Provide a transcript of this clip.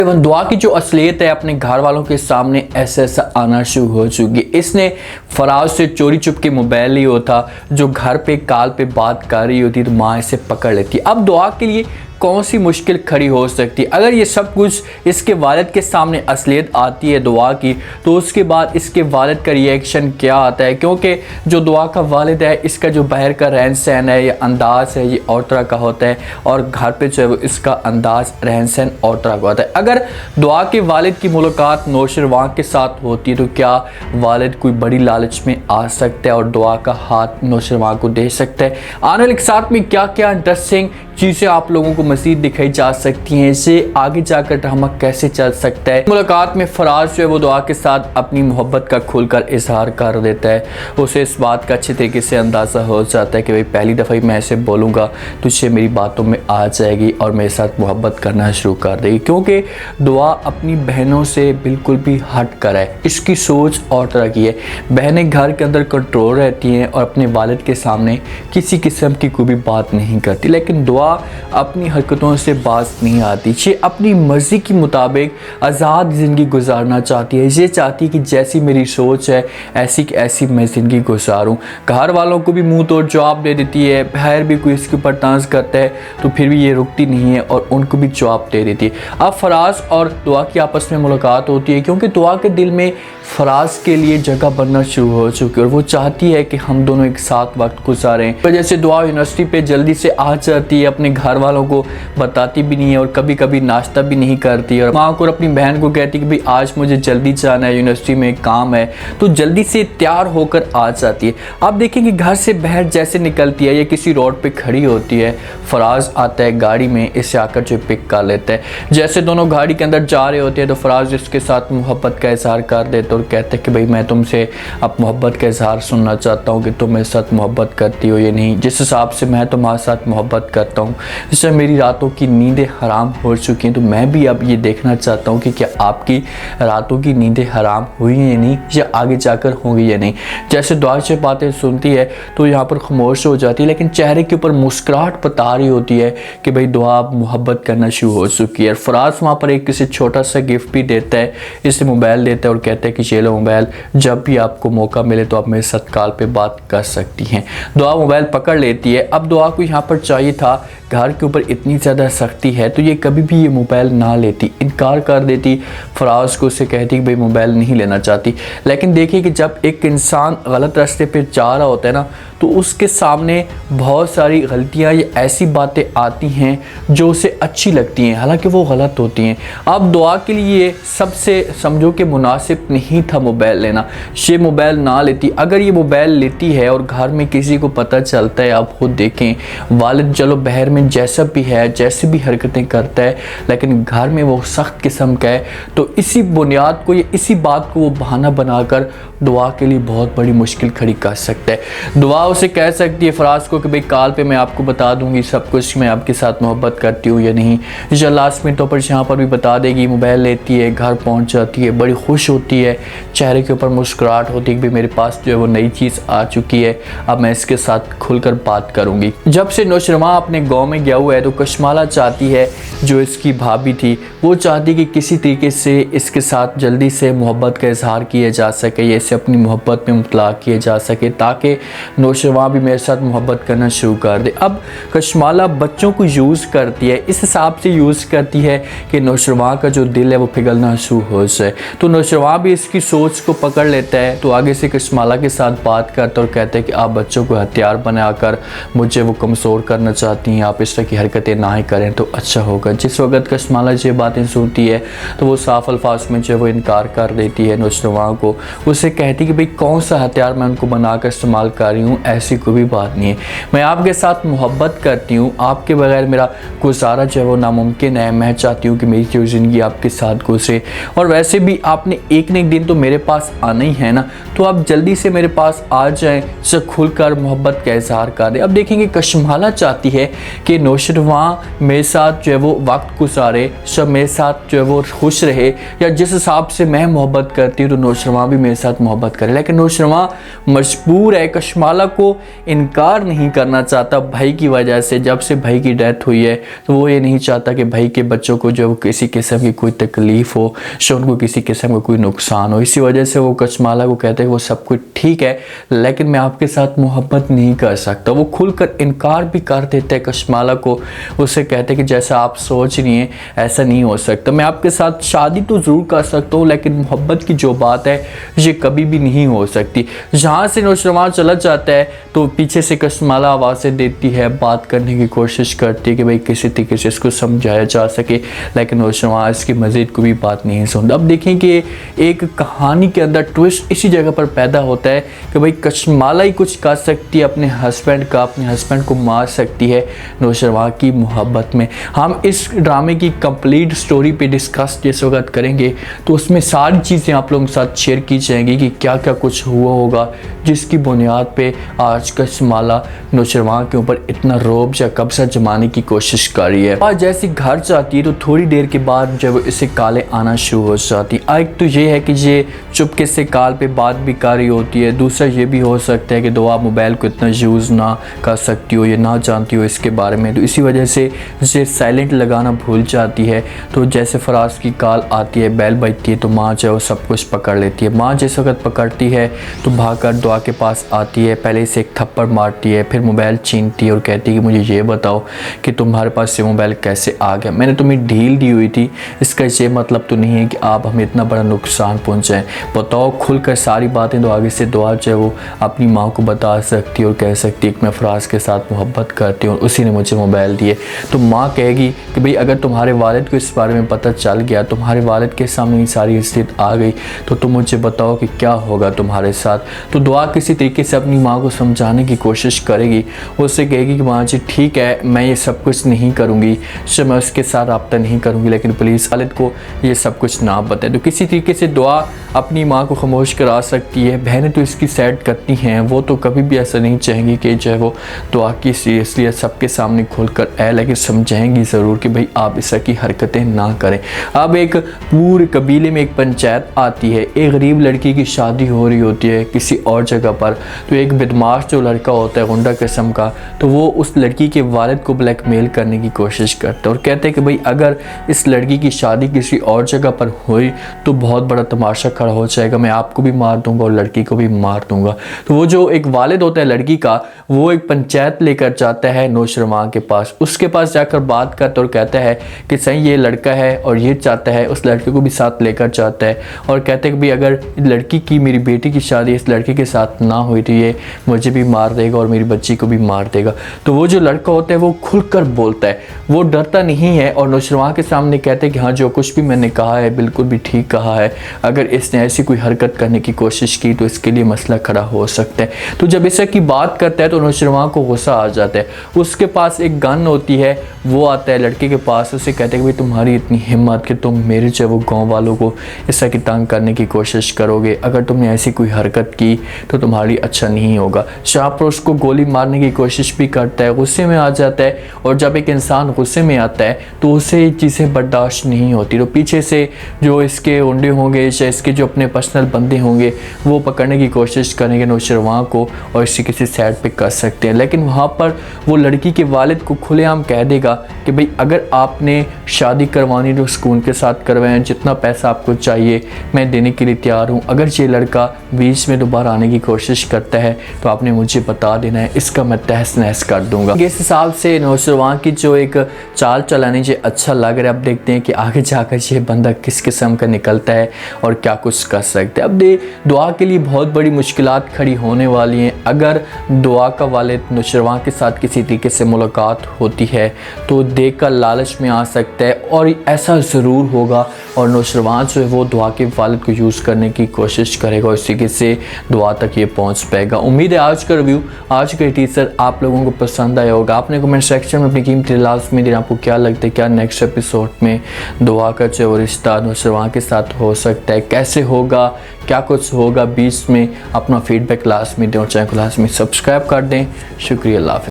एवं दुआ की जो असलियत है अपने घर वालों के सामने ऐसा ऐसा आना शुरू हो चुकी है। इसने फराज से चोरी चुप के मोबाइल लिया होता, जो घर पे कॉल पे बात कर रही होती तो माँ इसे पकड़ लेती। अब दुआ के लिए कौन सी मुश्किल खड़ी हो सकती है? अगर ये सब कुछ इसके वालिद के सामने असलियत आती है दुआ की, तो उसके बाद इसके वालिद का रिएक्शन क्या आता है? क्योंकि जो दुआ का वालिद है, इसका जो बाहर का रहन सहन है या अंदाज़ है, ये और तरह का होता है, और घर पे जो है वो इसका अंदाज़ रहन सहन और तरह का होता है। अगर दुआ के वालिद की मुलाकात नौशरवां के साथ होती है तो क्या वालिद कोई बड़ी लालच में आ सकता है और दुआ का हाथ नौशरवां को दे सकता है? आने वाले साथ में क्या क्या इंटरेस्टिंग चीज़ें आप लोगों को मज़ीद दिखाई जा सकती हैं, इससे आगे जाकर ड्रामा कैसे चल सकता है। मुलाकात में फराज जो है वो दुआ के साथ अपनी मोहब्बत का खुलकर इजहार कर देता है। उसे इस बात का अच्छे तरीके से अंदाज़ा हो जाता है कि भाई पहली दफ़ा ही मैं ऐसे बोलूँगा तुझे मेरी बातों में आ जाएगी और मेरे साथ मोहब्बत करना शुरू कर देगी, क्योंकि दुआ अपनी बहनों से बिल्कुल भी हट कर है। इसकी सोच और तरह की है। बहनें घर के अंदर कंट्रोल रहती हैं और अपने वालिद के सामने किसी किस्म की कोई भी बात नहीं करती, लेकिन दुआ अपनी हरकतों से बाज नहीं आती। ये अपनी मर्ज़ी के मुताबिक आज़ाद ज़िंदगी गुजारना चाहती है। ये चाहती है कि जैसी मेरी सोच है ऐसी कि ऐसी मैं ज़िंदगी गुजारूँ। घर वालों को भी मुंह तोड़ जवाब दे देती है, बाहर भी कोई इसके ऊपर तांज़ करता है तो फिर भी ये रुकती नहीं है और उनको भी जवाब दे देती है। अब फराज और दुआ की आपस में मुलाकात होती है, क्योंकि दुआ के दिल में फराज के लिए जगह बनना शुरू हो चुकी है और वो चाहती है कि हम दोनों एक साथ वक्त गुजारें। तो जैसे दुआ यूनिवर्सिटी पे जल्दी से आ जाती है, अपने घर वालों को बताती भी नहीं है और कभी कभी नाश्ता भी नहीं करती और माँ को और अपनी बहन को कहती है कि भाई आज मुझे जल्दी जाना है, यूनिवर्सिटी में काम है, तो जल्दी से तैयार होकर आ जाती है। आप देखेंगे घर से बाहर जैसे निकलती है, ये किसी रोड पे खड़ी होती है, फराज आता है गाड़ी में, इसे आकर जो पिक कर लेता है। जैसे दोनों गाड़ी के अंदर जा रहे होते हैं तो फराज इसके साथ मोहब्बत का इजहार कर देता है और कहते हैं कि भाई मैं तुमसे अब मोहब्बत का इजहार सुनना चाहता हूँ कि तुम मेरे साथ मोहब्बत करती हो या नहीं। जिस हिसाब से मैं तुम्हारे साथ मोहब्बत करता हूँ, इससे मेरी रातों की नींदें हराम हो चुकी हैं, तो मैं भी अब ये देखना चाहता हूँ कि क्या आपकी रातों की नींदें हराम हुई हैं या नहीं, या आगे जाकर होंगी या नहीं। जैसे दुआ से बातें सुनती है तो यहाँ पर खामोश हो जाती है, लेकिन चेहरे के ऊपर मुस्कुराहट बता रही होती है कि भाई दुआ अब मोहब्बत करना शुरू हो चुकी है। फराज वहाँ पर एक किसी छोटा सा गिफ्ट भी देता है, इसे मोबाइल देता है और कहता है कि ये लो मोबाइल, जब भी आपको मौका मिले तो आप मेरे साथ कॉल पे बात कर सकती हैं। दुआ मोबाइल पकड़ लेती है। अब दुआ को यहाँ पर चाहिए था, घर के ऊपर इतनी ज़्यादा सख्ती है तो ये कभी भी ये मोबाइल ना लेती, इनकार कर देती, फराज को उससे कहती कि भाई मोबाइल नहीं लेना चाहती। लेकिन देखिए कि जब एक इंसान गलत रास्ते पे जा रहा होता है ना, तो उसके सामने बहुत सारी गलतियाँ या ऐसी बातें आती हैं जो उसे अच्छी लगती हैं, हालांकि वो गलत होती हैं। अब दुआ के लिए सबसे समझो कि मुनासिब नहीं था मोबाइल लेना, ये मोबाइल ना लेती। अगर ये मोबाइल लेती है और घर में किसी को पता चलता है, आप खुद देखें, वालिद चलो बाहर में जैसा भी है, जैसे भी हरकतें करता है, लेकिन घर में वो सख्त किस्म का है, तो इसी बुनियाद को या इसी बात को वो बहाना बनाकर दुआ के लिए बहुत बड़ी मुश्किल खड़ी कर सकता है। दुआ उसे कह सकती है फराज को कि भाई कॉल पे मैं आपको बता दूंगी सब कुछ, मैं आपके साथ मोहब्बत करती हूँ या नहीं। या लास्ट मिनटों पर यहाँ पर भी बता देगी। मोबाइल लेती है, घर पहुँच जाती है, बड़ी खुश होती है, चेहरे के ऊपर मुस्कुराहट होती है कि भाई मेरे पास जो है वो नई चीज़ आ चुकी है, अब मैं इसके साथ खुलकर बात करूँगी। जब से नौशरमा अपने गाँव में गया हुआ है तो कशमाला चाहती है, जो इसकी भाभी थी, वो चाहती कि किसी तरीके से इसके साथ जल्दी से मोहब्बत का इजहार किया जा सके या इसे अपनी मोहब्बत में मुतला किया जा सके, ताकि नौशरवां भी मेरे साथ मोहब्बत करना शुरू कर दे। अब कशमाला बच्चों को यूज़ करती है, इस हिसाब से यूज़ करती है कि नौशरवां का जो दिल है वो पिघलना शुरू हो जाए। तो नौशरवां भी इसकी सोच को पकड़ लेता है, तो आगे से कशमाला के साथ बात करता और कहता है कि आप बच्चों को हथियार बनाकर मुझे वो कमज़ोर करना चाहती हैं, आप इस तरह की हरकतें ना ही करें तो अच्छा होगा। जिस वक्त कशमाला ये बातें सुनती है तो वो साफ अल्फाज में जो वो इनकार कर देती है नौशरवां को। उसे कहती कि भाई कौन सा हथियार मैं उनको बनाकर इस्तेमाल कर रही हूँ, ऐसी कोई भी बात नहीं है, मैं आपके साथ मोहब्बत करती हूँ, आपके बगैर मेरा गुजारा जो है वो नामुमकिन है, मैं चाहती हूँ कि मेरी जो ज़िंदगी आपके साथ गुजरे, और वैसे भी आपने एक न एक दिन तो मेरे पास आना ही है ना, तो आप जल्दी से मेरे पास आ जाएं, से खुलकर मोहब्बत का इजहार कर दें। अब देखेंगे कशमाला चाहती है कि नौशरवां मेरे साथ जो है वो वक्त गुजारे, सब मेरे साथ जो है वो खुश रहे, या जिस हिसाब से मैं मोहब्बत करती हूँ तो नौशरवां भी मेरे साथ मोहब्बत करे, लेकिन नौशरवां मजबूर है कशमाला को को इनकार नहीं करना चाहता भाई की वजह से। जब से भाई की डेथ हुई है तो वो ये नहीं चाहता कि भाई के बच्चों को जो किसी किस्म की कोई तकलीफ़ हो, उनको किसी किस्म का कोई नुकसान हो। इसी वजह से वो कचमाला को कहते हैं वो सब कुछ ठीक है लेकिन मैं आपके साथ मोहब्बत नहीं कर सकता। वो खुलकर इनकार भी कर देते हैं कचमाला को, उससे कहते हैं कि जैसा आप सोच रही हैं ऐसा नहीं हो सकता, मैं आपके साथ शादी तो ज़रूर कर सकता हूँ लेकिन मोहब्बत की जो बात है ये कभी भी नहीं हो सकती। जहाँ से नौशरवान चला जाता है तो पीछे से कचमाला आवाज़ें देती है, बात करने की कोशिश करती है कि भाई किसी तरीके से इसको समझाया जा सके, लेकिन नौशरवान इसकी मज़ीद कोई बात नहीं सुनता। अब देखें कि एक कहानी के अंदर ट्विस्ट इसी जगह पर पैदा होता है कि भाई कचमाला ही कुछ कर सकती है अपने हस्बैंड का, अपने हस्बैंड को मार सकती है नौशरवान की मोहब्बत में। हम इस ड्रामे की कंप्लीट स्टोरी पे डिस्कस जिस वक्त करेंगे तो उसमें सारी चीज़ें आप लोगों के साथ शेयर की जाएंगी कि क्या क्या कुछ हुआ होगा जिसकी बुनियाद पे आज कचमाला नौशरवान के ऊपर इतना रौब या कब्जा जमाने की कोशिश कर रही है। और जैसे घर जाती है तो थोड़ी देर के बाद जब इसे कालें आना शुरू हो जाती है। एक तो ये है कि ये चुपके से काल पे बात भी कर रही होती है, दूसरा ये भी हो सकता है कि दुआ मोबाइल को इतना यूज़ ना कर सकती हो या ना जानती हो इसके बारे में, तो इसी वजह से इसे साइलेंट लगाना भूल जाती है। तो जैसे फराज की कॉल आती है, बेल बजती है तो माँ जो है वो सब कुछ पकड़ लेती है। माँ जिस वक्त पकड़ती है तो भागकर दुआ के पास आती है, पहले इसे एक थप्पड़ मारती है, फिर मोबाइल छीनती है और कहती है कि मुझे ये बताओ कि तुम्हारे पास ये मोबाइल कैसे आ गया, मैंने तुम्हें ढील दी हुई थी, इसका ये मतलब तो नहीं है कि आप हमें इतना बड़ा नुकसान पहुँचाएँ, बताओ खुलकर सारी बातें। तो आगे से दुआ जो है वो अपनी माँ को बता सकती है और कह सकती है कि मैं फराज के साथ मोहब्बत करती हूँ और उसी ने मुझे मोबाइल दिए। तो माँ कहेगी कि भाई अगर तुम्हारे वालिद को इस बारे में पता चल गया, तुम्हारे वालिद के सामने ये सारी स्थिति आ गई तो तुम मुझे बताओ कि क्या होगा तुम्हारे साथ। तो दुआ किसी तरीके से अपनी माँ को समझाने की कोशिश करेगी, उससे कहेगी कि माँ जी ठीक है मैं ये सब कुछ नहीं करूँगी, तो मैं उसके साथ रब्ता नहीं करूँगी, लेकिन प्लीज़ वालिद को ये सब कुछ ना बताए। तो किसी तरीके से दुआ अपनी माँ को खामोश करा सकती है। बहनें तो इसकी साइड करती हैं, वो तो कभी भी ऐसा नहीं चाहेंगी कि जो है वो दुआ की सीरियसली सबके सामने खुलकर आए, लेकिन समझाएंगी ज़रूर कि भाई आप इस तरह की हरकतें ना करें। अब एक पूरे कबीले में एक पंचायत आती है, एक गरीब लड़की की शादी हो रही होती है किसी और जगह पर। तो एक बदमाश जो लड़का होता है गुंडा किस्म का, तो वो उस लड़की के वालिद को ब्लैकमेल करने की कोशिश करता है और कहते हैं कि भाई अगर इस लड़की की शादी किसी और जगह पर हुई तो बहुत बड़ा तमाशा खड़ा हो जाएगा, मैं आपको भी मार दूंगा और लड़की को भी मार दूंगा। तो वो जो एक वालिद होता है लड़की का, वो एक पंचायत लेकर जाता है नौशरवान के पास, उसके पास जाकर बात करता और कहता है कि सही ये लड़का है और ये चाहता है, उस लड़के को भी साथ लेकर जाता है और कहते हैं कि भाई अगर लड़की की मेरी बेटी की शादी इस लड़के के साथ ना हुई तो ये मुझे भी मार देगा और मेरी बच्ची को भी मार देगा। तो वो जो लड़का होता है वो खुलकर बोलता है, वो डरता नहीं है और नौशरवान के सामने कहते हैं कि हाँ जो कुछ भी मैंने कहा है बिल्कुल भी ठीक कहा है, अगर इसने ऐसी कोई हरकत करने की कोशिश की तो इसके लिए मसला खड़ा हो सकता है। तो जब इस की बात करता है तो नौशरवान को गुस्सा आ जाता है, उसके पास एक गन होती है, वो आता है लड़के के पास, उसे कहते हैं कि भाई तुम्हारी इतनी हिम्मत कि तुम मेरे जो वो गाँव वालों को इस की तंग करने की कोशिश करोगे, अगर तुमने ऐसी कोई हरकत की तो तुम्हारी अच्छा नहीं होगा। शाहपुर उसको गोली मारने की कोशिश भी करता है, गुस्से में आ जाता है और जब एक इंसान गुस्से में आता है तो उसे चीज़ें बर्दाश्त नहीं होती। तो पीछे से जो इसके उंडे होंगे या इसके जो अपने पर्सनल बंदे होंगे वो पकड़ने की कोशिश करेंगे नौशरवान को और इसी किसी साइड पे कर सकते हैं, लेकिन वहाँ पर वो लड़की के वालिद को खुलेआम कह देगा कि भाई अगर आपने शादी करवानी तो सुकून के साथ करवाएं, जितना पैसा आपको चाहिए मैं देने के लिए तैयार हूँ, अगर ये लड़का बीच में दोबारा आने की कोशिश करता है तो आपने मुझे बता देना है, इसका मैं तहस नहस कर दूंगा। इस हिसाब से नौशरवान की जो एक चाल चलाने से अच्छा लग रहा है। अब देखते हैं कि आगे जाकर ये बंदा किस किस्म का निकलता है और क्या कुछ कर सकते हैं। अब दुआ के लिए बहुत बड़ी मुश्किलात खड़ी होने वाली हैं। अगर दुआ का वालिद नौशरवान के साथ किसी तरीके से मुलाकात होती है तो देखकर लालच में आ सकता है और ऐसा ज़रूर होगा और नौशरवान जो है वो दुआ के वालिद को यूज़ करने की कोशिश करेगा और इसी से दुआ तक ये पहुंच पाएगा। उम्मीद है आज का रिव्यू, आज का टीजर आप लोगों को पसंद आया होगा। आपने कमेंट सेक्शन में अपनी कीमती लाजमी देना, आपको क्या लगता है क्या नेक्स्ट एपिसोड में दुआ का जो रिश्ता नौशरवान के साथ हो सकता है, कैसे होगा, क्या कुछ होगा बीच में, अपना फीडबैक लाजमी दें और चैनल को लाजमी सब्सक्राइब कर दें। शुक्रिया, अल्लाह हाफ़िज़।